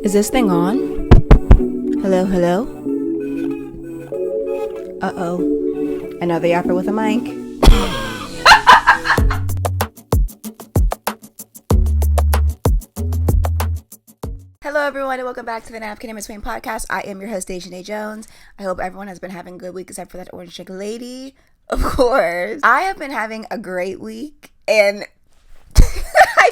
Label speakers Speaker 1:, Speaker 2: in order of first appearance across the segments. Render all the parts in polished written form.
Speaker 1: Is this thing on? Hello, hello? Uh-oh. Another yapper with a mic. Hello, everyone, and welcome back to the Napkin in Between podcast. I am your host, Deja Jones. I hope everyone has been having a good week, except for that orange chick lady. Of course. I have been having a great week, and I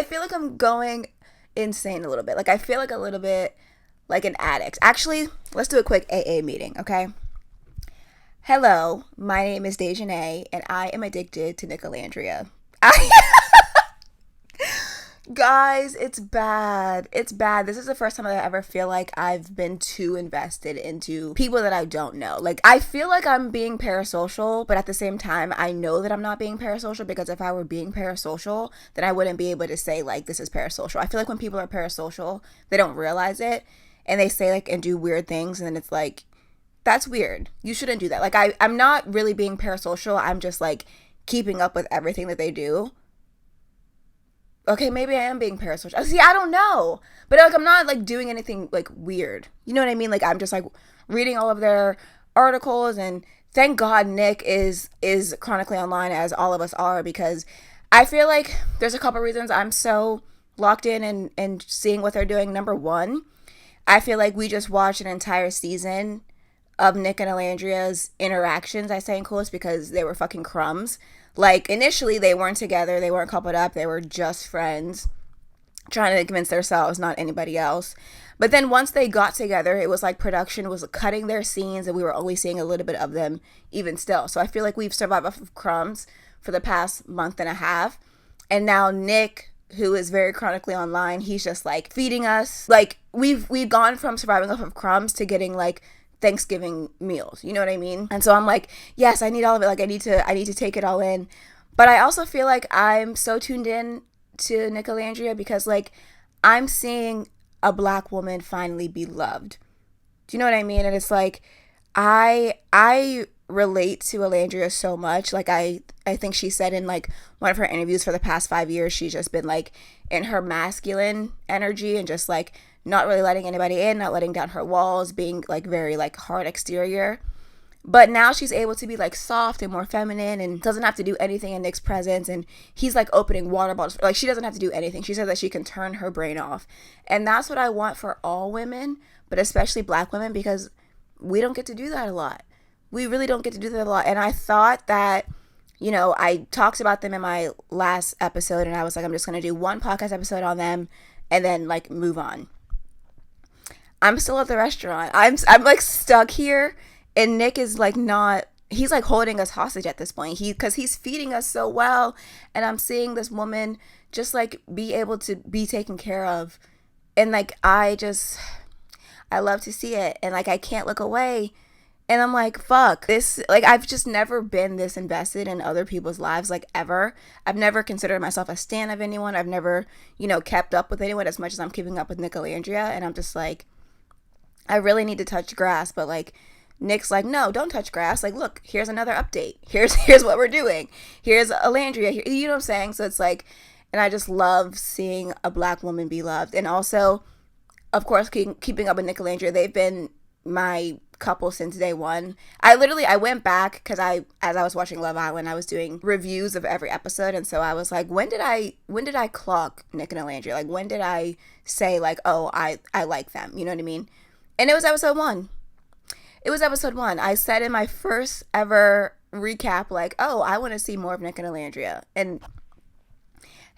Speaker 1: feel like I'm going insane a little bit. Like, I feel like a little bit like an addict. Actually, let's do a quick AA meeting, okay? Hello, my name is Deja, and I am addicted to Olandria. Guys, it's bad. It's bad. This is the first time that I ever feel like I've been too invested into people that I don't know. Like, I feel like I'm being parasocial, but at the same time, I know that I'm not being parasocial, because if I were being parasocial, then I wouldn't be able to say, like, this is parasocial. I feel like when people are parasocial, they don't realize it, and they say, like, and do weird things, and then it's like, that's weird. You shouldn't do that. Like, I'm not really being parasocial. I'm just, like, keeping up with everything that they do. Okay, maybe I am being parasocial. See, I don't know. But, like, I'm not, like, doing anything, like, weird. You know what I mean? Like, I'm just, like, reading all of their articles, and thank God Nick is chronically online, as all of us are, because I feel like there's a couple reasons I'm so locked in and seeing what they're doing. Number one, I feel like we just watched an entire season of Nick and Olandria's interactions, I say in quotes, because they were fucking crumbs. Like, initially, they weren't together, they weren't coupled up, they were just friends, trying to convince themselves, not anybody else. But then once they got together, it was like production was cutting their scenes, and we were only seeing a little bit of them even still. So I feel like we've survived off of crumbs for the past month and a half. And now Nick, who is very chronically online, he's just, like, feeding us. Like, we've gone from surviving off of crumbs to getting, like, Thanksgiving meals, you know what I mean? And so I'm like, yes, I need all of it. Like, I need to take it all in. But I also feel like I'm so tuned in to Nick Olandria because, like, I'm seeing a Black woman finally be loved. Do you know what I mean? And it's like, I relate to Olandria so much. Like, I think she said in, like, one of her interviews for the past 5 years, she's just been, like, in her masculine energy and just, like, not really letting anybody in, not letting down her walls, being, like, very, like, hard exterior. But now she's able to be, like, soft and more feminine and doesn't have to do anything in Nick's presence. And he's, like, opening water bottles. Like, she doesn't have to do anything. She said that she can turn her brain off. And that's what I want for all women, but especially Black women, because we don't get to do that a lot. We really don't get to do that a lot. And I thought that, you know, I talked about them in my last episode, and I was like, I'm just going to do one podcast episode on them and then, like, move on. I'm still at the restaurant. I'm like stuck here, and Nick is, like, not, he's, like, holding us hostage at this point. Because he's feeding us so well, and I'm seeing this woman just, like, be able to be taken care of, and, like, I love to see it, and, like, I can't look away, and I'm like, fuck this. Like, I've just never been this invested in other people's lives, like, ever. I've never considered myself a stan of anyone. I've never, you know, kept up with anyone as much as I'm keeping up with Nick Olandria, and I'm just like, I really need to touch grass, but, like, Nick's like, no, don't touch grass. Like, look, here's another update. Here's what we're doing. Here's Olandria. You know what I'm saying? So it's like, and I just love seeing a Black woman be loved. And also, of course, keeping up with Nick Olandria, they've been my couple since day one. I went back because as I was watching Love Island, I was doing reviews of every episode, and so I was like, when did I clock Nick and Olandria? Like, when did I say, like, oh, I like them? You know what I mean? And it was episode 1. I said in my first ever recap, like, oh, I want to see more of Nick and Olandria. And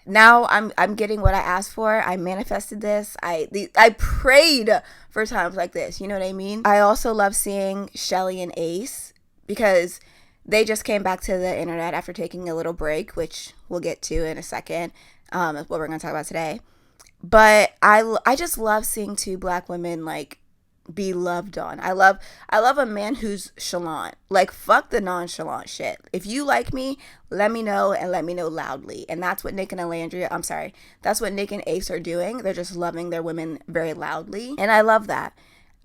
Speaker 1: now I'm getting what I asked for. I manifested this. I prayed for times like this. You know what I mean? I also love seeing Chelley and Ace, because they just came back to the internet after taking a little break, which we'll get to in a second. That's what we're going to talk about today. But I just love seeing two Black women, like, be loved on. I love a man who's chalant. Like, fuck the nonchalant shit. If you like me, let me know, and let me know loudly. And that's what Nick and that's what Nick and Ace are doing. They're just loving their women very loudly, and I love that.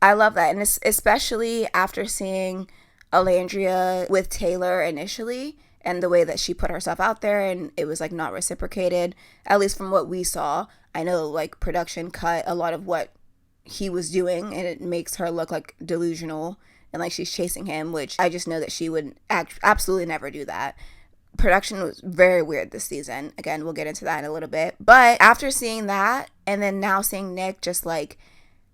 Speaker 1: And especially after seeing Olandria with Taylor initially, and the way that she put herself out there, and it was like not reciprocated, at least from what we saw. I know like production cut a lot of what he was doing, and it makes her look like delusional and like she's chasing him, which I just know that she would absolutely never do that. Production was very weird this season. Again, we'll get into that in a little bit. But after seeing that, and then now seeing Nick just like,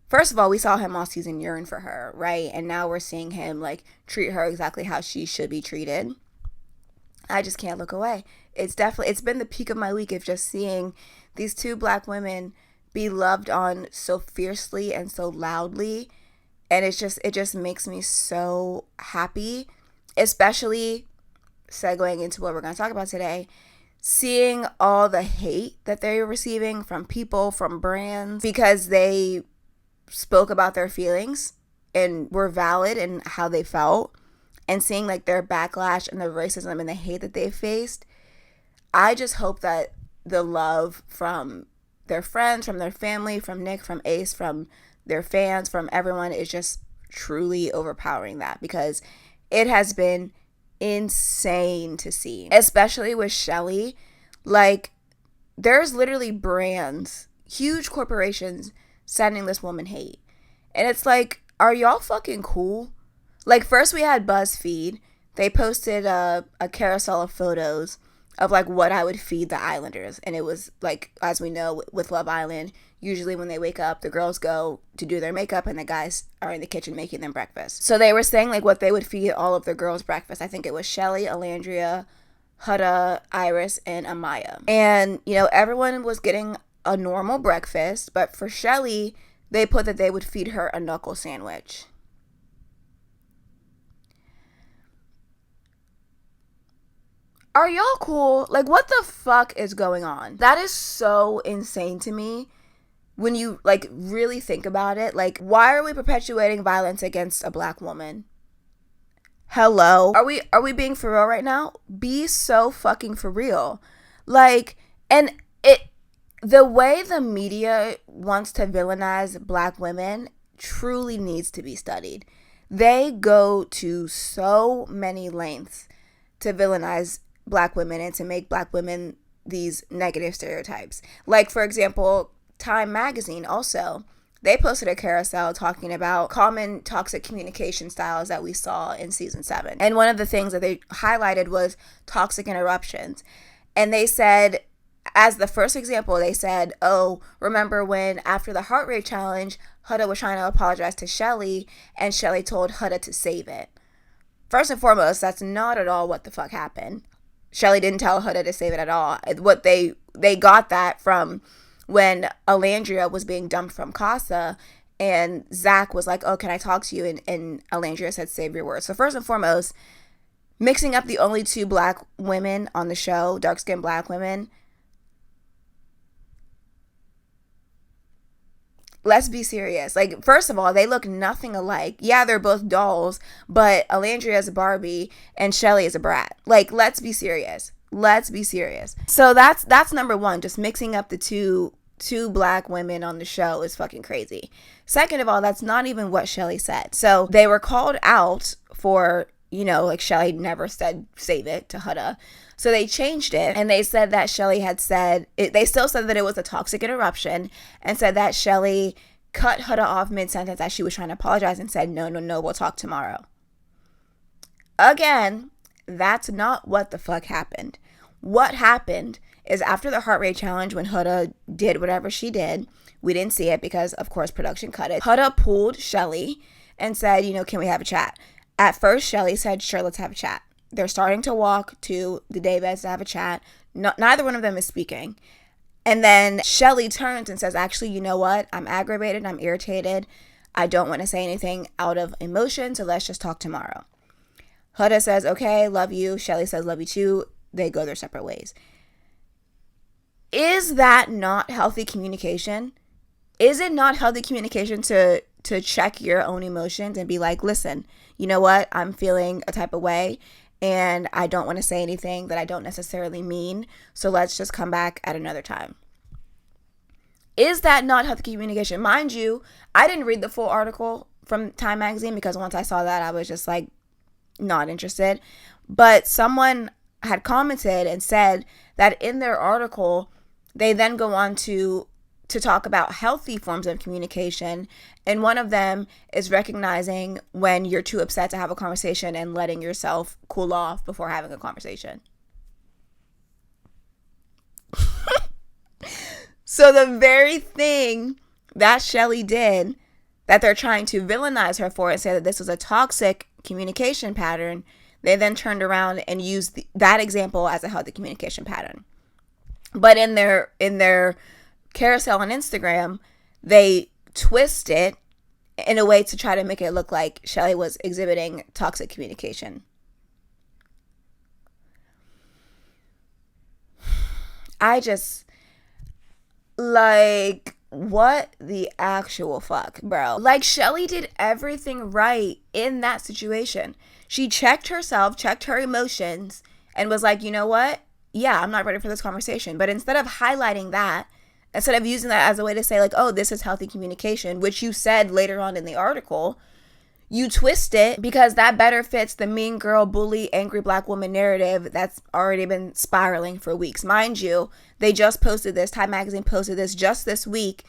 Speaker 1: first of all, we saw him all season yearn for her, right? And now we're seeing him like treat her exactly how she should be treated. I just can't look away. It's been the peak of my week of just seeing these two black women be loved on so fiercely and so loudly. And it just makes me so happy, especially segueing into what we're going to talk about today, seeing all the hate that they're receiving from people, from brands, because they spoke about their feelings and were valid in how they felt, and seeing like their backlash and the racism and the hate that they faced. I just hope that the love from their friends, from their family, from Nick, from Ace, from their fans, from everyone is just truly overpowering that, because it has been insane to see, especially with Chelley. Like, there's literally brands, huge corporations sending this woman hate, and it's like, are y'all fucking cool? Like, first we had BuzzFeed. They posted a carousel of photos of like what I would feed the Islanders, and it was like, as we know with Love Island, usually when they wake up, the girls go to do their makeup and the guys are in the kitchen making them breakfast. So they were saying like what they would feed all of the girls breakfast. I think it was Chelley, Olandria, Huda, Iris, and Amaya. And, you know, everyone was getting a normal breakfast, but for Chelley, they put that they would feed her a knuckle sandwich. Are y'all cool? Like, what the fuck is going on? That is so insane to me when you, like, really think about it. Like, why are we perpetuating violence against a black woman? Hello? Are we being for real right now? Be so fucking for real. Like, and the way the media wants to villainize black women truly needs to be studied. They go to so many lengths to villainize black women and to make black women these negative stereotypes. Like, for example, Time Magazine also, they posted a carousel talking about common toxic communication styles that we saw in season 7. And one of the things that they highlighted was toxic interruptions. And they said, as the first example, they said, oh, remember when after the heart rate challenge, Huda was trying to apologize to Chelley, and Chelley told Huda to save it. First and foremost, that's not at all what the fuck happened. Chelley didn't tell Huda to save it at all. What they got that from when Olandria was being dumped from Casa, and Zach was like, oh, can I talk to you? And Olandria said, save your words. So first and foremost, mixing up the only two black women on the show, dark-skinned black women, let's be serious. Like, first of all, they look nothing alike. Yeah, they're both dolls, but Olandria is a Barbie and Chelley is a brat. Like, let's be serious. Let's be serious. So that's number one. Just mixing up the two black women on the show is fucking crazy. Second of all, that's not even what Chelley said. So they were called out for, you know, like Chelley never said save it to Huda. So they changed it, and they said that Chelley had said, they still said that it was a toxic interruption, and said that Chelley cut Huda off mid-sentence as she was trying to apologize and said, no, we'll talk tomorrow. Again, that's not what the fuck happened. What happened is after the heart rate challenge, when Huda did whatever she did, we didn't see it because, of course, production cut it. Huda pulled Chelley and said, you know, can we have a chat? At first, Chelley said, sure, let's have a chat. They're starting to walk to the daybeds to have a chat. Neither one of them is speaking. And then Chelley turns and says, actually, you know what? I'm aggravated. I'm irritated. I don't want to say anything out of emotion, so let's just talk tomorrow. Huda says, okay, love you. Chelley says, love you too. They go their separate ways. Is that not healthy communication? Is it not healthy communication to check your own emotions and be like, listen, you know what? I'm feeling a type of way, and I don't want to say anything that I don't necessarily mean, so let's just come back at another time. Is that not healthy communication? Mind you, I didn't read the full article from Time Magazine because once I saw that, I was just like not interested. But someone had commented and said that in their article, they then go on to talk about healthy forms of communication. And one of them is recognizing when you're too upset to have a conversation and letting yourself cool off before having a conversation. So the very thing that Chelley did, that they're trying to villainize her for and say that this was a toxic communication pattern, they then turned around and used that example as a healthy communication pattern. But in their carousel on Instagram, they twist it in a way to try to make it look like Chelley was exhibiting toxic communication. I just, like, what the actual fuck, bro? Like, Chelley did everything right in that situation. She checked herself, checked her emotions, and was like, you know what? Yeah, I'm not ready for this conversation. But instead of highlighting that, instead of using that as a way to say, like, oh, this is healthy communication, which you said later on in the article, you twist it because that better fits the mean girl, bully, angry black woman narrative that's already been spiraling for weeks. Mind you, they just posted this, Time Magazine posted this just this week,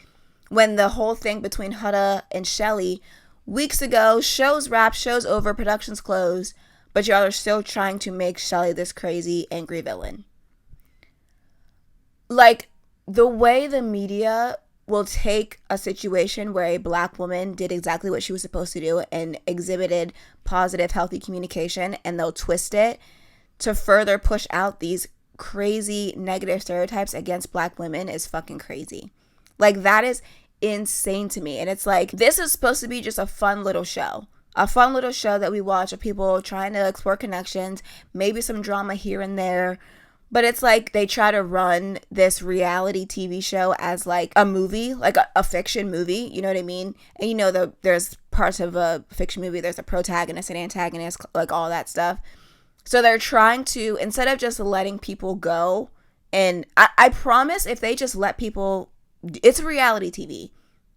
Speaker 1: when the whole thing between Huda and Chelley, weeks ago, shows wrapped, shows over, production's closed, but y'all are still trying to make Chelley this crazy, angry villain. Like, the way the media will take a situation where a black woman did exactly what she was supposed to do and exhibited positive, healthy communication, and they'll twist it to further push out these crazy negative stereotypes against black women is fucking crazy. Like, that is insane to me. And it's like, this is supposed to be just a fun little show. A fun little show that we watch of people trying to explore connections, maybe some drama here and there. But it's like they try to run this reality TV show as like a movie, like a fiction movie, you know what I mean? And you know, there's parts of a fiction movie, there's a protagonist and antagonist, like all that stuff. So they're trying to, instead of just letting people go, and I promise if they just let people, it's reality TV,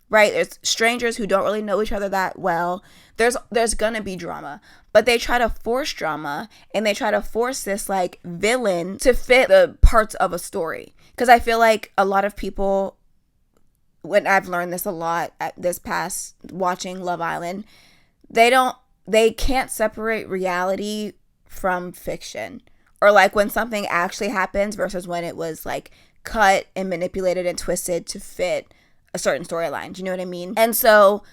Speaker 1: right? There's strangers who don't really know each other that well. There's gonna be drama. But they try to force drama, and they try to force this like villain to fit the parts of a story. Because I feel like a lot of people, when I've learned this a lot at this past watching Love Island, they can't separate reality from fiction. Or like when something actually happens versus when it was like cut and manipulated and twisted to fit a certain storyline. Do you know what I mean? And so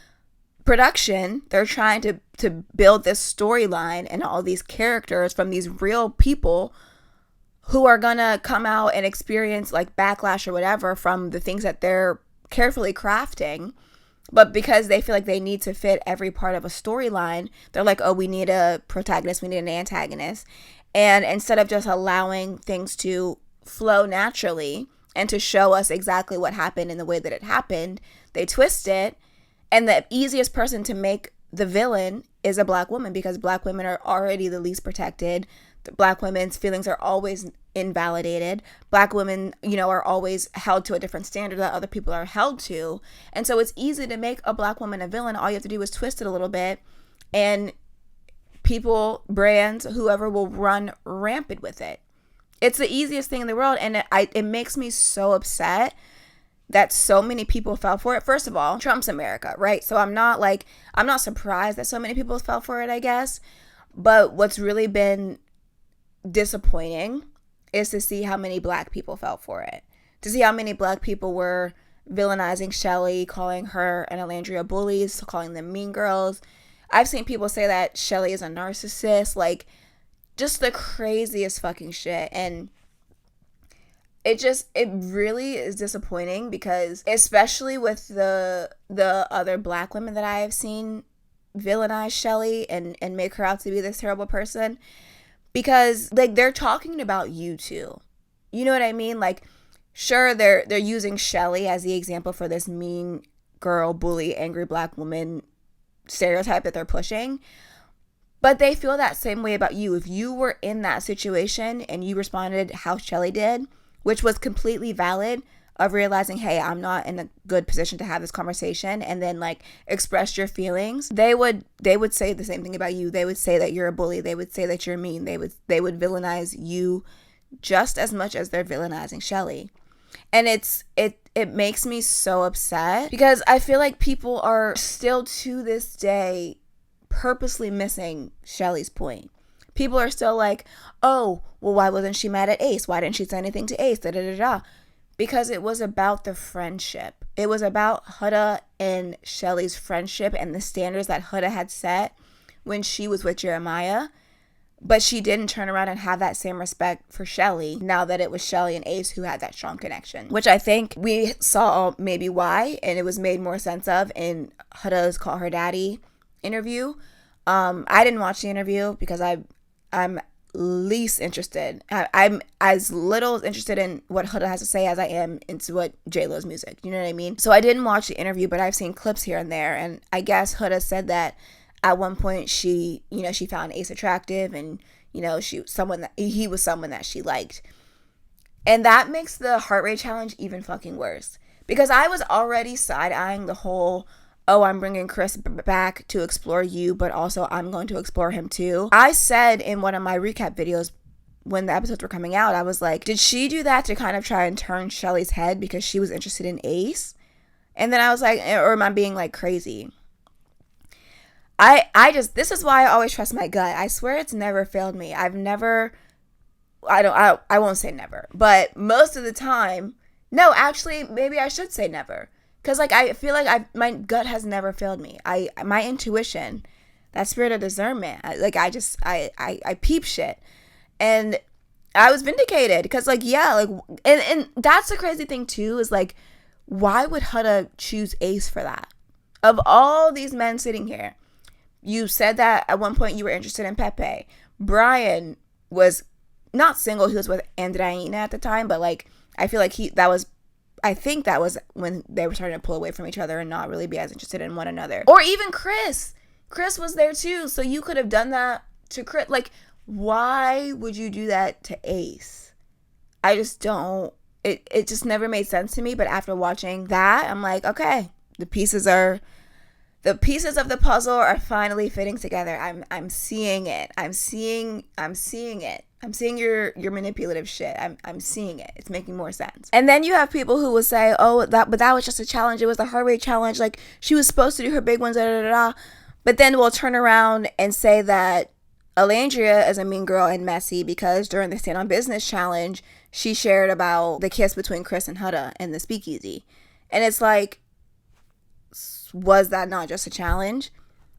Speaker 1: production, they're trying to build this storyline and all these characters from these real people who are gonna come out and experience like backlash or whatever from the things that they're carefully crafting. But because they feel like they need to fit every part of a storyline, they're like, oh, we need a protagonist, we need an antagonist. And instead of just allowing things to flow naturally and to show us exactly what happened in the way that it happened, they twist it. And the easiest person to make the villain is a black woman, because black women are already the least protected. The black women's feelings are always invalidated. Black women, you know, are always held to a different standard that other people are held to. And so it's easy to make a black woman a villain. All you have to do is twist it a little bit, and people, brands, whoever will run rampant with it. It's the easiest thing in the world, and it makes me so upset that so many people fell for it. First of all, Trump's America, right? So I'm not surprised that so many people fell for it, I guess. But what's really been disappointing is to see how many black people fell for it. To see how many black people were villainizing Chelley, calling her and Olandria bullies, calling them mean girls. I've seen people say that Chelley is a narcissist, like just the craziest fucking shit. And it really is disappointing, because especially with the other black women that I have seen villainize Chelley and make her out to be this terrible person, because like they're talking about you too. You know what I mean? Like, sure, they're using Chelley as the example for this mean girl, bully, angry black woman stereotype that they're pushing, but they feel that same way about you. If you were in that situation and you responded how Chelley did, which was completely valid, of realizing, hey, I'm not in a good position to have this conversation, and then like express your feelings, they would say the same thing about you. They would say that you're a bully. They would say that you're mean. They would villainize you just as much as they're villainizing Chelley. And it makes me so upset, because I feel like people are still to this day purposely missing Chelley's point. People are still like, oh, well, why wasn't she mad at Ace? Why didn't she say anything to Ace? Da da da da. Because it was about the friendship. It was about Huda and Chelley's friendship and the standards that Huda had set when she was with Jeremiah. But she didn't turn around and have that same respect for Chelley now that it was Chelley and Ace who had that strong connection. Which I think we saw maybe why, and it was made more sense of in Huda's Call Her Daddy interview. I didn't watch the interview because I'm least interested. I'm as little interested in what Huda has to say as I am into what J-Lo's music. You know what I mean? So I didn't watch the interview, but I've seen clips here and there. And I guess Huda said that at one point she found Ace attractive, and, he was someone that she liked. And that makes the heart rate challenge even fucking worse. Because I was already side-eyeing the whole, oh, I'm bringing Chris back to explore you, but also I'm going to explore him too. I said in one of my recap videos when the episodes were coming out, I was like, did she do that to kind of try and turn Chelley's head because she was interested in Ace? And then I was like, or am I being like crazy? This is why I always trust my gut. I swear it's never failed me. I won't say never, but most of the time, no, actually, maybe I should say never. Because, like, I feel like my gut has never failed me. My intuition, that spirit of discernment, I peep shit. And I was vindicated. Because, like, yeah, like, and that's the crazy thing, too, is, like, why would Huda choose Ace for that? Of all these men sitting here, you said that at one point you were interested in Pepe. Brian was not single. He was with Andreina at the time. But, like, I feel like I think that was when they were starting to pull away from each other and not really be as interested in one another. Or even Chris. Chris was there too. So you could have done that to Chris. Like, why would you do that to Ace? I just don't. It just never made sense to me. But after watching that, I'm like, okay, the pieces of the puzzle are finally fitting together. I'm seeing it. I'm seeing it. I'm seeing your manipulative shit. I'm seeing it. It's making more sense. And then you have people who will say, oh, that was just a challenge. It was a heart rate challenge. Like, she was supposed to do her big ones, da da da da. But then we'll turn around and say that Olandria is a mean girl and messy because during the Stand on Business challenge, she shared about the kiss between Chris and Huda in the speakeasy. And it's like, was that not just a challenge?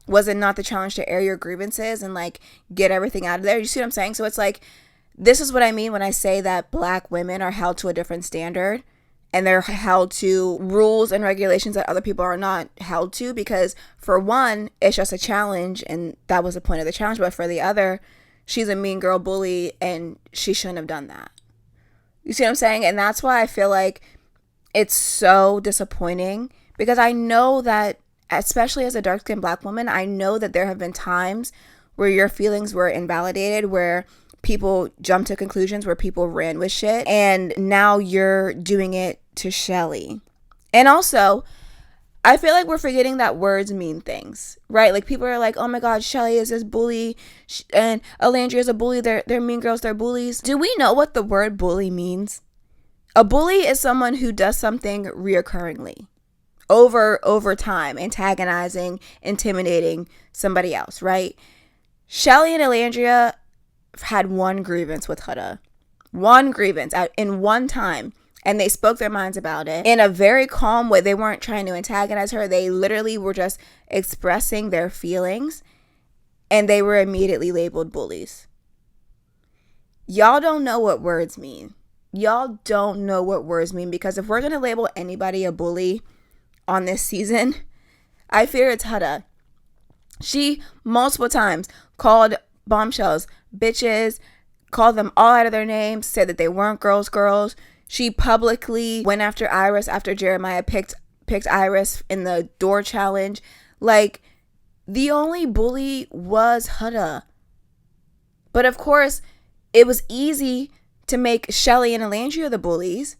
Speaker 1: Was it not the challenge to air your grievances and, like, get everything out of there? You see what I'm saying? So it's like, this is what I mean when I say that Black women are held to a different standard and they're held to rules and regulations that other people are not held to, because for one, it's just a challenge and that was the point of the challenge. But for the other, she's a mean girl bully and she shouldn't have done that. You see what I'm saying? And that's why I feel like it's so disappointing, because I know that, especially as a dark-skinned Black woman, I know that there have been times where your feelings were invalidated, where people jumped to conclusions, where people ran with shit, and now you're doing it to Chelley. And also, I feel like we're forgetting that words mean things, right? Like, people are like, oh my God, Chelley is this bully, and Olandria is a bully, they're mean girls, they're bullies. Do we know what the word bully means? A bully is someone who does something reoccurringly. Over time, antagonizing, intimidating somebody else, right? Chelley and Olandria had one grievance with Huda. One grievance in one time. And they spoke their minds about it in a very calm way. They weren't trying to antagonize her. They literally were just expressing their feelings. And they were immediately labeled bullies. Y'all don't know what words mean. Y'all don't know what words mean. Because if we're going to label anybody a bully on this season, I fear it's Huda. She multiple times called bombshells bitches, called them all out of their names, said that they weren't girls. She publicly went after Iris after Jeremiah picked Iris in the door challenge. Like, the only bully was Huda. But of course, it was easy to make Chelley and Olandria the bullies,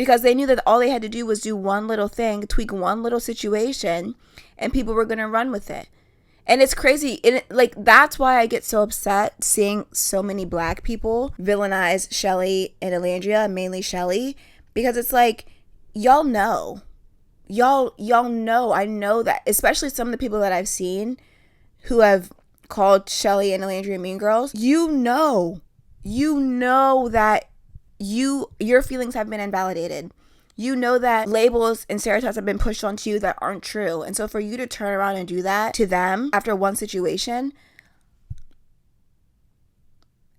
Speaker 1: because they knew that all they had to do was do one little thing, tweak one little situation, and people were going to run with it. And it's crazy. Like, that's why I get so upset seeing so many black people villainize Chelley and Olandria, mainly Chelley, because it's like, y'all know. Y'all know. I know that, especially some of the people that I've seen who have called Chelley and Olandria mean girls. You know that your feelings have been invalidated. You know that labels and stereotypes have been pushed onto you that aren't true. And so for you to turn around and do that to them after one situation,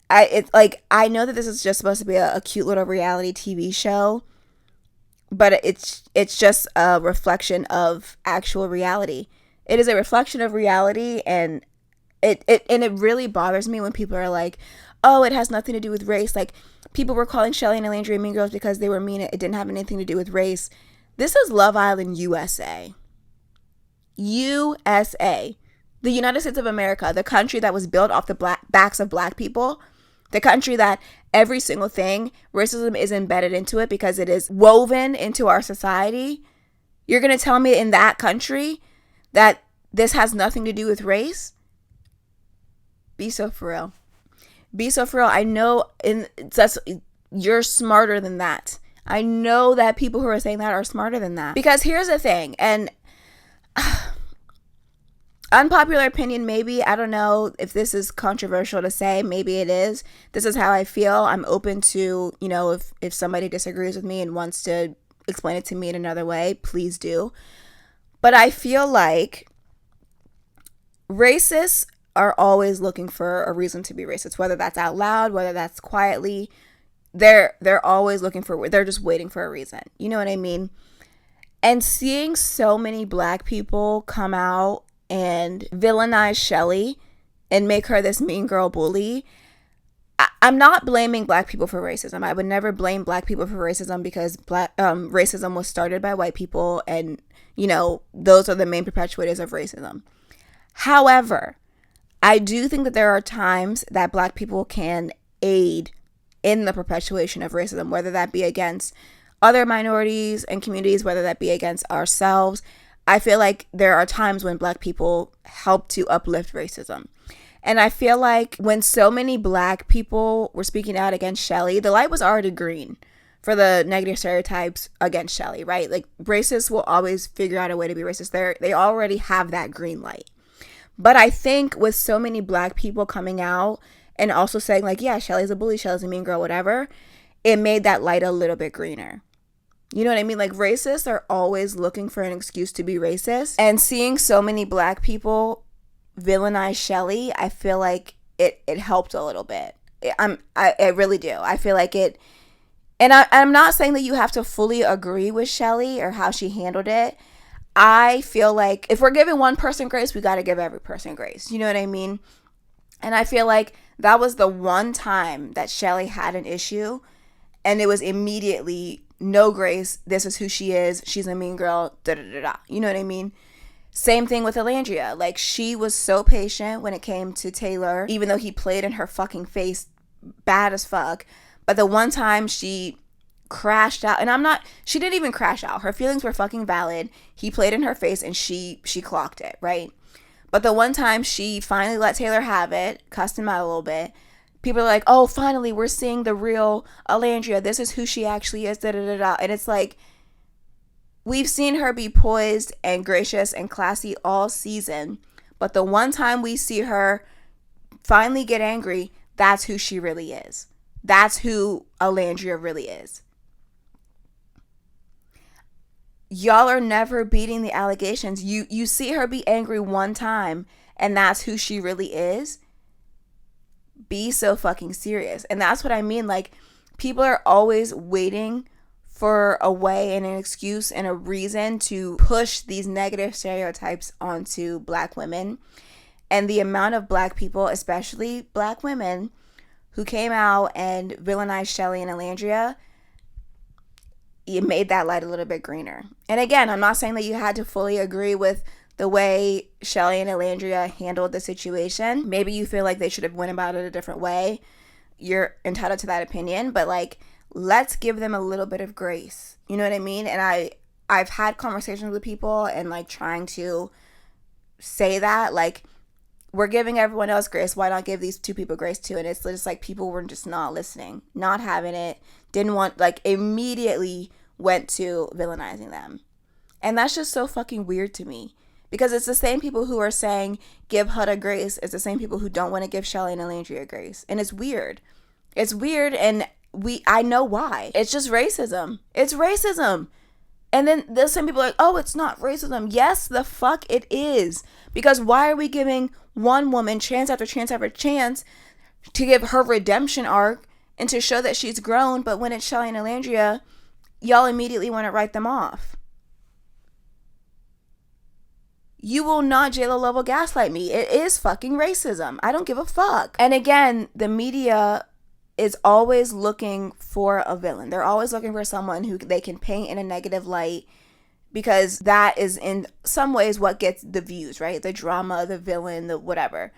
Speaker 1: I know that this is just supposed to be a cute little reality TV show, but it's just a reflection of actual reality. It is a reflection of reality, and it really bothers me when people are like, oh, it has nothing to do with race. Like, people were calling Chelley and Olandria mean girls because they were mean. It didn't have anything to do with race. This is Love Island, USA. USA. The United States of America, the country that was built off the backs of black people. The country that every single thing, racism is embedded into it because it is woven into our society. You're going to tell me in that country that this has nothing to do with race? Be so for real. Be so for real. I know you're smarter than that. I know that people who are saying that are smarter than that. Because here's the thing, and unpopular opinion, maybe. I don't know if this is controversial to say. Maybe it is. This is how I feel. I'm open to, if somebody disagrees with me and wants to explain it to me in another way, please do. But I feel like racists are always looking for a reason to be racist, whether that's out loud, whether that's quietly. They're always they're just waiting for a reason. You know what I mean? And seeing so many black people come out and villainize Chelley and make her this mean girl bully, I'm not blaming black people for racism. I would never blame black people for racism because racism was started by white people, and those are the main perpetuators of racism. However, I do think that there are times that black people can aid in the perpetuation of racism, whether that be against other minorities and communities, whether that be against ourselves. I feel like there are times when black people help to uplift racism. And I feel like when so many black people were speaking out against Chelley, the light was already green for the negative stereotypes against Chelley, right? Like, racists will always figure out a way to be racist. They already have that green light. But I think with so many black people coming out and also saying like, yeah, Chelley's a bully, Chelley's a mean girl, whatever, it made that light a little bit greener. You know what I mean? Like, racists are always looking for an excuse to be racist. And seeing so many black people villainize Chelley, I feel like it helped a little bit. I really do. I feel like it. And I'm not saying that you have to fully agree with Chelley or how she handled it. I feel like if we're giving one person grace, we got to give every person grace. You know what I mean? And I feel like that was the one time that Chelley had an issue, and it was immediately no grace. This is who she is. She's a mean girl. Da da da da. You know what I mean? Same thing with Olandria. Like, she was so patient when it came to Taylor, even though he played in her fucking face bad as fuck. But the one time she crashed out, and she didn't even crash out. Her feelings were fucking valid. He played in her face and she clocked it, right? But the one time she finally let Taylor have it, cussed him out a little bit, people are like, oh, finally we're seeing the real Olandria. This is who she actually is, da da da da. And it's like, we've seen her be poised and gracious and classy all season, but the one time we see her finally get angry, that's who she really is. That's who Olandria really is. Y'all are never beating the allegations. You see her be angry one time, and that's who she really is. Be so fucking serious. And that's what I mean. Like, people are always waiting for a way and an excuse and a reason to push these negative stereotypes onto black women. And the amount of black people, especially black women, who came out and villainized Chelley and Olandria, it made that light a little bit greener. And again, I'm not saying that you had to fully agree with the way Chelley and Olandria handled the situation. Maybe you feel like they should have went about it a different way. You're entitled to that opinion. But like, let's give them a little bit of grace. You know what I mean? And I've had conversations with people and like trying to say that, like, we're giving everyone else grace, why not give these two people grace too? And it's just like people were just not listening, not having it, didn't want, like, immediately went to villainizing them. And that's just so fucking weird to me, because it's the same people who are saying give Huda grace is the same people who don't want to give Chelley and Olandria grace. And it's weird. It's weird, and I know why. It's just racism. It's racism. And then there's some people like, oh, it's not racism. Yes, the fuck it is. Because why are we giving one woman chance after chance after chance to give her redemption arc and to show that she's grown, but when it's Chelley and Olandria, y'all immediately want to write them off? You will not JLo level gaslight me. It is fucking racism. I don't give a fuck. And again, the media is always looking for a villain. They're always looking for someone who they can paint in a negative light, because that is in some ways what gets the views, right? The drama, the villain, the whatever.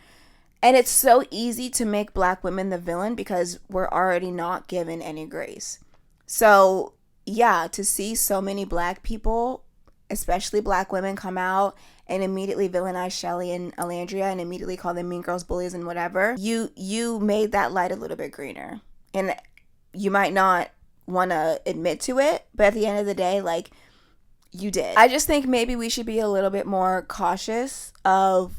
Speaker 1: And it's so easy to make Black women the villain because we're already not given any grace. So yeah, to see so many Black people, especially Black women, come out and immediately villainize Chelley and Olandria and immediately call them mean girls, bullies, and whatever, you made that light a little bit greener. And you might not want to admit to it, but at the end of the day, like, you did. I just think maybe we should be a little bit more cautious of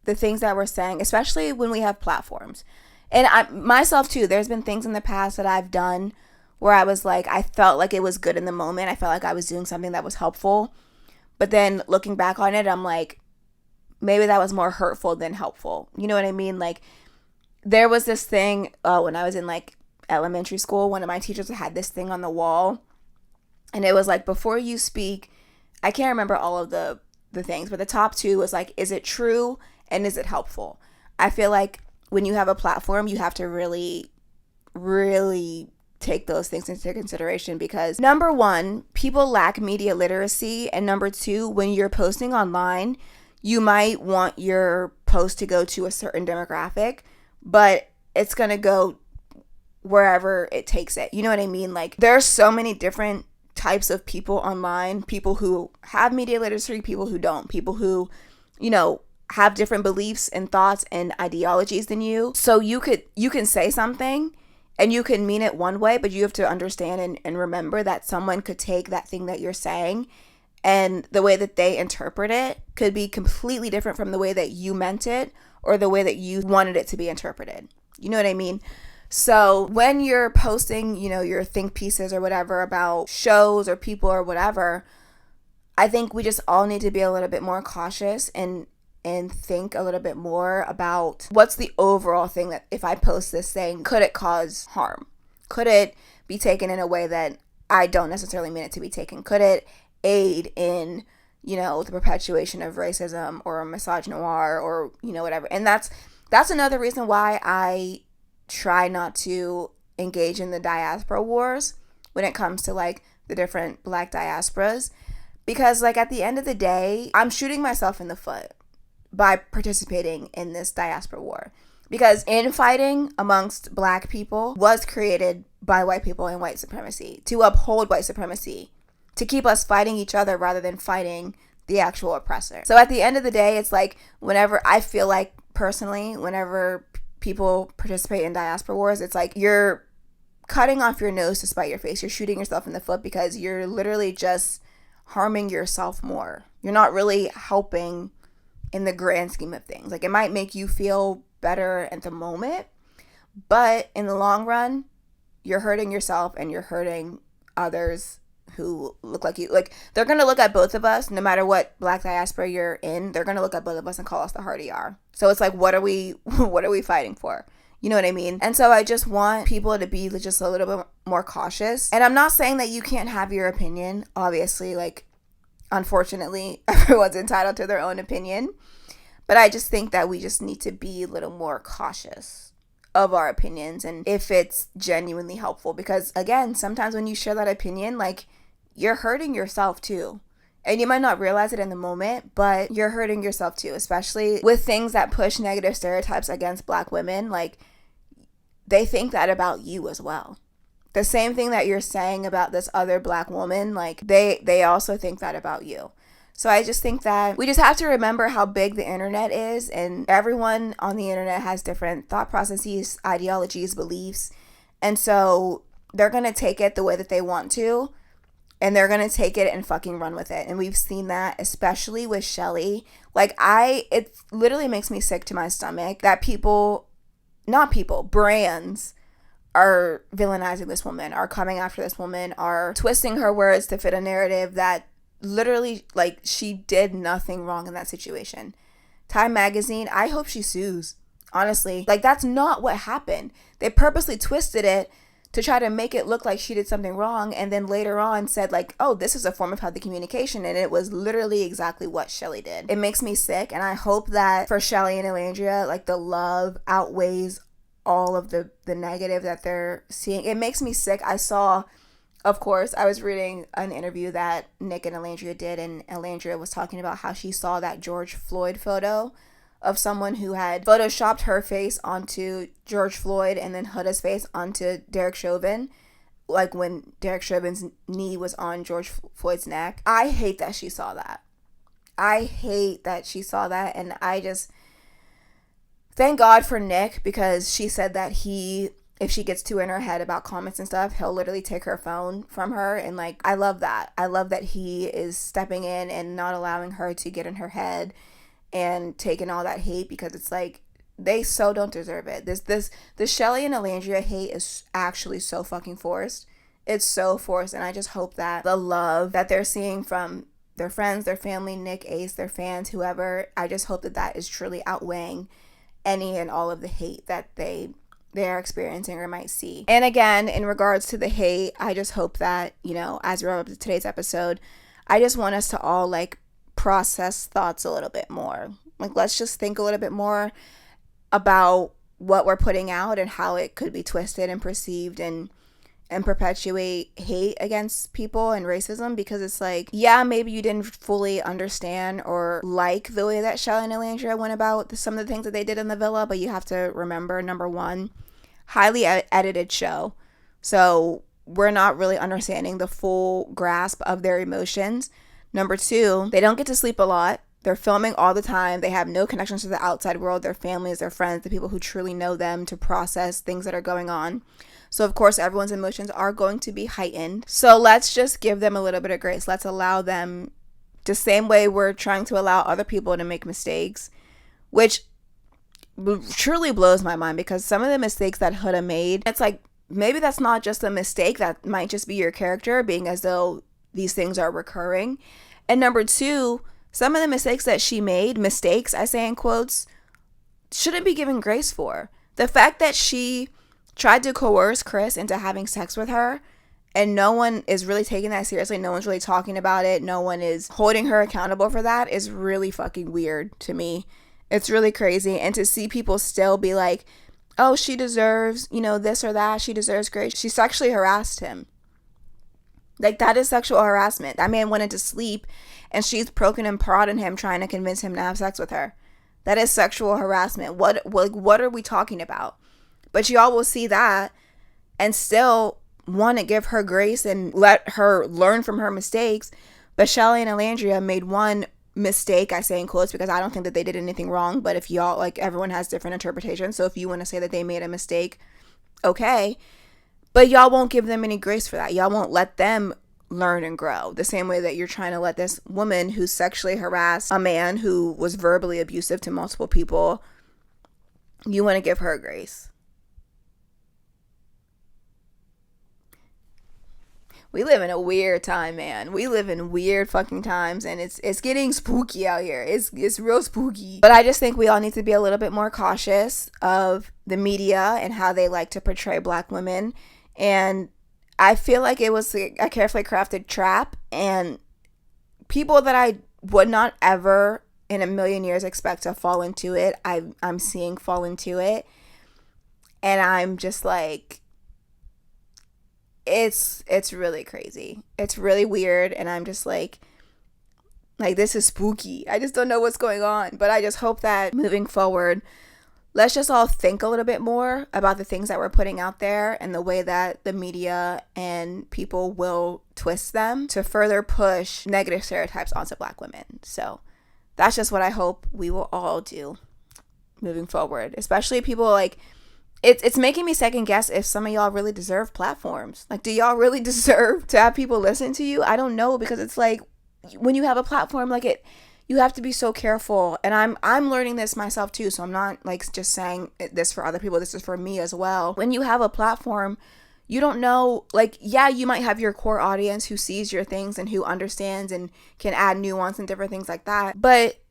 Speaker 1: the things that we're saying, especially when we have platforms. And I myself too, there's been things in the past that I've done where I was like, I felt like it was good in the moment. I felt like I was doing something that was helpful. But then looking back on it, I'm like, maybe that was more hurtful than helpful. You know what I mean? Like, there was this thing when I was in like elementary school, one of my teachers had this thing on the wall. And it was like, before you speak, I can't remember all of the things, but the top two was like, is it true and is it helpful? I feel like when you have a platform, you have to really, really take those things into consideration, because number one, people lack media literacy, and number two, when you're posting online, you might want your post to go to a certain demographic, but it's going to go wherever it takes it. You know what I mean? Like, there are so many different types of people online, people who have media literacy, people who don't, people who, you know, have different beliefs and thoughts and ideologies than you. So you can say something and you can mean it one way, but you have to understand and remember that someone could take that thing that you're saying, and the way that they interpret it could be completely different from the way that you meant it or the way that you wanted it to be interpreted. You know what I mean? So when you're posting, you know, your think pieces or whatever about shows or people or whatever, I think we just all need to be a little bit more cautious and think a little bit more about what's the overall thing that if I post this thing, could it cause harm? Could it be taken in a way that I don't necessarily mean it to be taken? Could it aid in, you know, the perpetuation of racism or misogynoir or, you know, whatever? And that's another reason why I try not to engage in the diaspora wars when it comes to like the different Black diasporas, because like at the end of the day, I'm shooting myself in the foot by participating in this diaspora war, because infighting amongst Black people was created by white people and white supremacy to uphold white supremacy, to keep us fighting each other rather than fighting the actual oppressor. So at the end of the day, it's like, whenever I feel like personally, whenever people participate in diaspora wars, it's like you're cutting off your nose to spite your face. You're shooting yourself in the foot, because you're literally just harming yourself more. You're not really helping in the grand scheme of things. Like, it might make you feel better at the moment, but in the long run, you're hurting yourself and you're hurting others who look like you. Like, they're going to look at both of us, no matter what Black diaspora you're in, they're going to look at both of us and call us the hardy R. So it's like, what are we fighting for? You know what I mean? And so I just want people to be just a little bit more cautious. And I'm not saying that you can't have your opinion. Obviously, like, unfortunately, everyone's entitled to their own opinion. But I just think that we just need to be a little more cautious of our opinions and if it's genuinely helpful. Because again, sometimes when you share that opinion, like, you're hurting yourself too. And you might not realize it in the moment, but you're hurting yourself too, especially with things that push negative stereotypes against Black women. Like, they think that about you as well. the same thing that you're saying about this other black woman, like they also think that about you. So I just think that we just have to remember how big the internet is, and everyone on the internet has different thought processes, ideologies, beliefs. And so they're going to take it the way that they want to, and they're going to take it and fucking run with it. And we've seen that, especially with Chelley. Like, it literally makes me sick to my stomach that brands are villainizing this woman, are coming after this woman, are twisting her words to fit a narrative that literally, like, she did nothing wrong in that situation. Time Magazine, I hope she sues. Honestly, like, that's not what happened. They purposely twisted it to try to make it look like she did something wrong, and then later on said, like, oh, this is a form of healthy communication, and it was literally exactly what Chelley did. It makes me sick, and I hope that for Chelley and Olandria, like, the love outweighs all of the negative that they're seeing. It makes me sick. Of course, I was reading an interview that Nick and Olandria did, and Olandria was talking about how she saw that George Floyd photo of someone who had photoshopped her face onto George Floyd and then Huda's face onto Derek Chauvin, like when Derek Chauvin's knee was on George Floyd's neck. I hate that she saw that. And I just thank God for Nick, because she said that if she gets too in her head about comments and stuff, he'll literally take her phone from her. And, like, I love that. I love that he is stepping in and not allowing her to get in her head and taking all that hate, because it's like, they so don't deserve it. The Chelley and Olandria hate is actually so fucking forced. It's so forced. And I just hope that the love that they're seeing from their friends, their family, Nick, Ace, their fans, whoever, I just hope that is truly outweighing any and all of the hate that they're experiencing or might see. And again, in regards to the hate, I just hope that, as we wrap up today's episode, I just want us to all, like, process thoughts a little bit more. Like, let's just think a little bit more about what we're putting out and how it could be twisted and perceived and perpetuate hate against people and racism, because it's like, yeah, maybe you didn't fully understand or like the way that Chelley and Olandria went about some of the things that they did in the villa, but you have to remember, number one, highly edited show, so we're not really understanding the full grasp of their emotions. Number two, they don't get to sleep a lot. They're filming all the time. They have no connections to the outside world, their families, their friends, the people who truly know them to process things that are going on. So, of course, everyone's emotions are going to be heightened. So let's just give them a little bit of grace. Let's allow them, the same way we're trying to allow other people to make mistakes, which truly blows my mind, because some of the mistakes that Huda made, it's like, maybe that's not just a mistake. That might just be your character being as though these things are recurring. And number two, some of the mistakes that she made, mistakes, I say in quotes, shouldn't be given grace for. The fact that she tried to coerce Chris into having sex with her, and no one is really taking that seriously, no one's really talking about it, no one is holding her accountable for that, is really fucking weird to me. It's really crazy. And to see people still be like, oh, she deserves, this or that, she deserves grace. She sexually harassed him. Like, that is sexual harassment. That man wanted to sleep, and she's poking and prodding him, trying to convince him to have sex with her. That is sexual harassment. What are we talking about? But y'all will see that and still want to give her grace and let her learn from her mistakes. But Chelley and Olandria made one mistake, I say in quotes, because I don't think that they did anything wrong. But if y'all, like, everyone has different interpretations. So if you want to say that they made a mistake, okay. But y'all won't give them any grace for that. Y'all won't let them learn and grow. The same way that you're trying to let this woman who sexually harassed a man who was verbally abusive to multiple people, you want to give her grace. We live in a weird time, man. We live in weird fucking times, and it's getting spooky out here. It's real spooky. But I just think we all need to be a little bit more cautious of the media and how they like to portray black women. And I feel like it was a carefully crafted trap, and people that I would not ever in a million years expect to fall into it, I'm seeing fall into it. And I'm just like, it's really crazy. It's really weird, and I'm just like this is spooky. I just don't know what's going on. But I just hope that moving forward, let's just all think a little bit more about the things that we're putting out there and the way that the media and people will twist them to further push negative stereotypes onto Black women. So that's just what I hope we will all do moving forward, especially people like, it's making me second guess if some of y'all really deserve platforms. Like, do y'all really deserve to have people listen to you? I don't know, because it's like, when you have a platform, like, you have to be so careful. And I'm learning this myself too, so I'm not like just saying this for other people, this is for me as well. When you have a platform, you don't know, like, yeah, you might have your core audience who sees your things and who understands and can add nuance and different things like that, but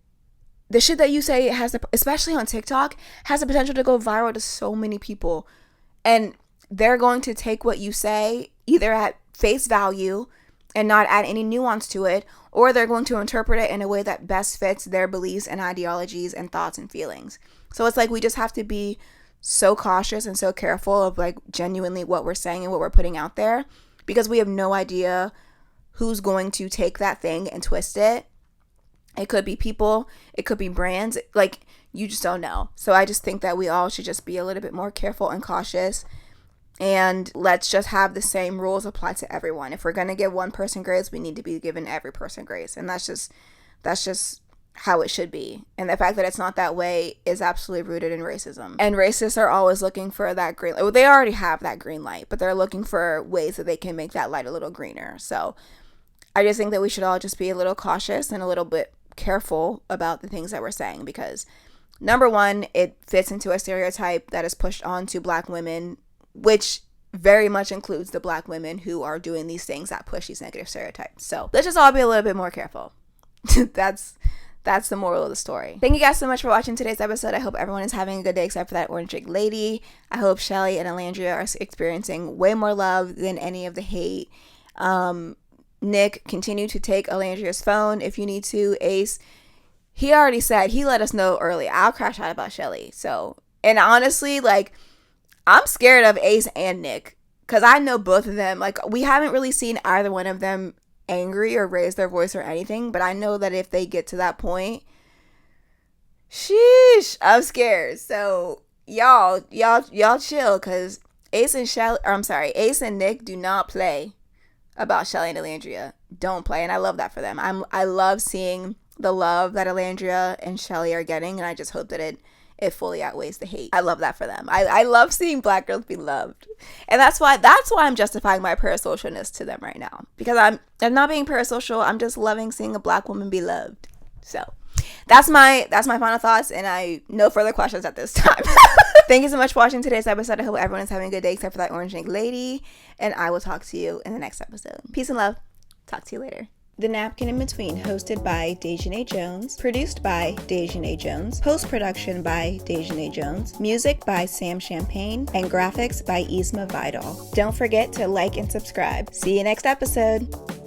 Speaker 1: the shit that you say especially on TikTok, has the potential to go viral to so many people. And they're going to take what you say either at face value and not add any nuance to it, or they're going to interpret it in a way that best fits their beliefs and ideologies and thoughts and feelings. So it's like, we just have to be so cautious and so careful of like genuinely what we're saying and what we're putting out there, because we have no idea who's going to take that thing and twist it. It could be people, it could be brands, like, you just don't know. So I just think that we all should just be a little bit more careful and cautious, and let's just have the same rules apply to everyone. If we're going to give one person grace, we need to be giving every person grace, and that's just how it should be. And the fact that it's not that way is absolutely rooted in racism. And racists are always looking for that green light. Well, they already have that green light, but they're looking for ways that they can make that light a little greener. So I just think that we should all just be a little cautious and a little bit careful about the things that we're saying, because number one, it fits into a stereotype that is pushed onto Black women, which very much includes the Black women who are doing these things that push these negative stereotypes. So let's just all be a little bit more careful. That's the moral of the story. Thank you guys so much for watching today's episode. I hope everyone is having a good day except for that orange drink lady. I hope Chelley and Olandria are experiencing way more love than any of the hate. Nick, continue to take Olandria's phone if you need to. Ace, he already said, he let us know early, I'll crash out about Chelley. So, and honestly, like, I'm scared of Ace and Nick, because I know both of them. Like, we haven't really seen either one of them angry or raise their voice or anything, but I know that if they get to that point, sheesh, I'm scared. So y'all chill, because Ace and Nick do not play about Chelley and Olandria. Don't play. And I love that for them. I love seeing the love that Olandria and Chelley are getting, and I just hope that it fully outweighs the hate. I love that for them. I love seeing Black girls be loved. And that's why I'm justifying my parasocialness to them right now. Because I'm not being parasocial, I'm just loving seeing a Black woman be loved. So that's my final thoughts, and no further questions at this time. Thank you so much for watching today's episode. I hope everyone is having a good day except for that orange drink lady, and I will talk to you in the next episode. Peace and love. Talk to you later. The Napkin in Between, hosted by Dejanay Jones, produced by Dejanay Jones, post-production by Dejanay Jones, music by Sam Champagne, and graphics by Isma Vidal. Don't forget to like and subscribe. See you next episode.